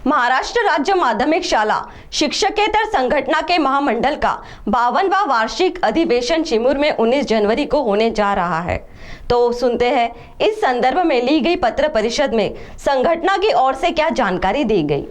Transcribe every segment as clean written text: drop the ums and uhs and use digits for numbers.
महाराष्ट्र राज्य माध्यमिक शाला शिक्षकेतर संगठना के महामंडल का 52वां वार्षिक अधिवेशन चिमूर में 19 जनवरी को होने जा रहा है। तो सुनते हैं इस संदर्भ में ली गई पत्र परिषद में संगठना की ओर से क्या जानकारी दी गई।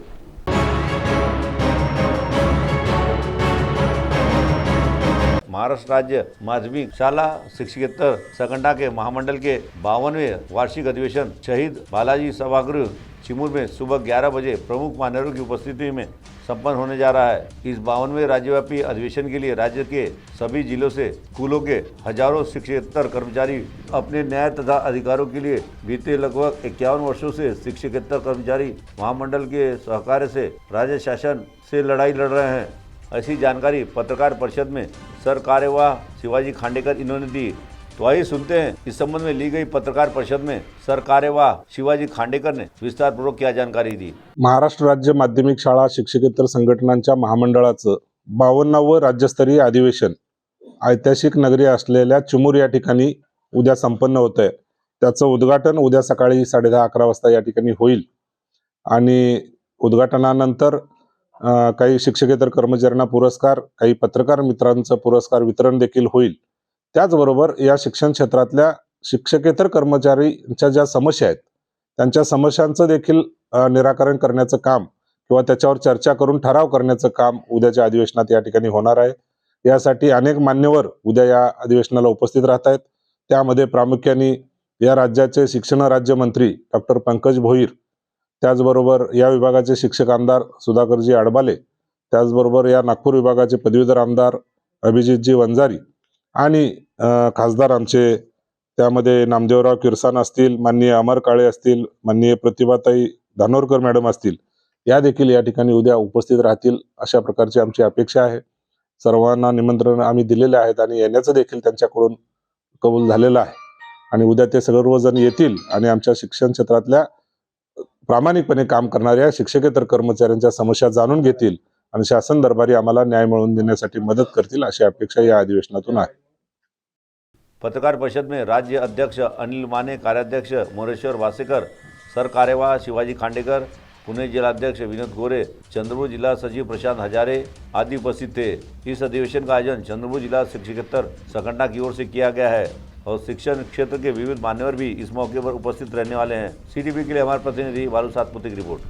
महाराष्ट्र राज्य माध्यमिक शाला शिक्षकेतर संगठना के महामंडल के 52वें वार्षिक अधिवेशन शहीद बालाजी सभागृह चिमूर में सुबह 11 बजे प्रमुख मान्यवरों की उपस्थिति में संपन्न होने जा रहा है। इस 52वें राज्यव्यापी अधिवेशन के लिए राज्य के सभी जिलों से स्कूलों के हजारों शिक्षकेतर कर्मचारी अपने न्याय तथा अधिकारों के लिए बीते लगभग 51 वर्षों से शिक्षकेतर कर्मचारी महामंडल के सहकार्य से राज्य शासन से लड़ाई लड़ रहे हैं। ऐसी जानकारी पत्रकार परिषद में सर कार्यवाह शिवाजी खांडेकर इन्होंने दी। तो आइए सुनते हैं इस संबंध में ली गई पत्रकार परिषद में सर कार्यवाह शिवाजी खांडेकर ने विस्तार पूर्वक क्या जानकारी दी। महाराष्ट्र राज्य माध्यमिक शाळा शिक्षकेतर संघटनांच्या महामंडळाचं 52वे राज्यस्तरीय अधिवेशन ऐतिहासिक नगरी असलेल्या चिमूर या ठिकाणी उद्या संपन्न होत आहे। त्याचं उद्घाटन उद्या सकाळी 10:30-11 वाजता या ठिकाणी होईल आणि उद्घाटनानंतर काही शिक्षकेतर कर्मचाऱ्यांना पुरस्कार, काही पत्रकार मित्रांचं पुरस्कार वितरण देखील होईल। त्याचबरोबर या शिक्षण क्षेत्रातल्या शिक्षकेतर कर्मचाऱ्यांच्या ज्या समस्या आहेत त्यांच्या समस्यांचं देखील निराकरण करण्याचं काम किंवा त्याच्यावर चर्चा करून ठराव करण्याचं काम उद्याच्या अधिवेशनात या ठिकाणी होणार आहे। यासाठी अनेक मान्यवर उद्या या अधिवेशनाला उपस्थित राहत आहेत। त्यामध्ये प्रामुख्याने या राज्याचे शिक्षण राज्यमंत्री डॉक्टर पंकज भोईर, त्याचबरोबर या विभागाचे शिक्षक आमदार सुधाकरजी आडबाले, त्याचबरोबर या नागपूर विभागाचे पदवीधर आमदार अभिजितजी वंजारी आणि खासदार आमचे त्यामध्ये नामदेवराव किरसान असतील, माननीय अमर काळे असतील, माननीय प्रतिभाताई धानोरकर मॅडम असतील, या देखील या ठिकाणी उद्या उपस्थित राहतील अशा प्रकारची आमची अपेक्षा आहे। सर्वांना निमंत्रण आम्ही दिलेले आहेत आणि येण्याचं देखील त्यांच्याकडून कबूल झालेलं आहे आणि उद्या ते सर्वजण येतील आणि आमच्या शिक्षण क्षेत्रातल्या प्रामाणिकपणे काम करणाऱ्या शिक्षकेतर कर्मचाऱ्यांच्या समस्या जाणून घेतील आणि शासन दरबारी आम्हाला न्याय मिळवून देण्यासाठी मदत करतील अशी अपेक्षा या अधिवेशनातून आहे। पत्रकार परिषद में राज्य अध्यक्ष अनिल माने, कार्याध्यक्ष मोरेश्वर वासेकर, सर कार्यवाह शिवाजी खांडेकर, पुणे जिलाध्यक्ष विनोद गोरे, चंद्रपुर जिला सचिव प्रशांत हजारे आदि उपस्थित थे। इस अधिवेशन का आयोजन चंद्रपुर जिला शिक्षकेतर संगठना की ओर से किया गया है और शिक्षण क्षेत्र के विविध मान्यवर भी इस मौके पर उपस्थित रहने वाले हैं। CTV के लिए हमारे प्रतिनिधि बालू सातपुते की रिपोर्ट।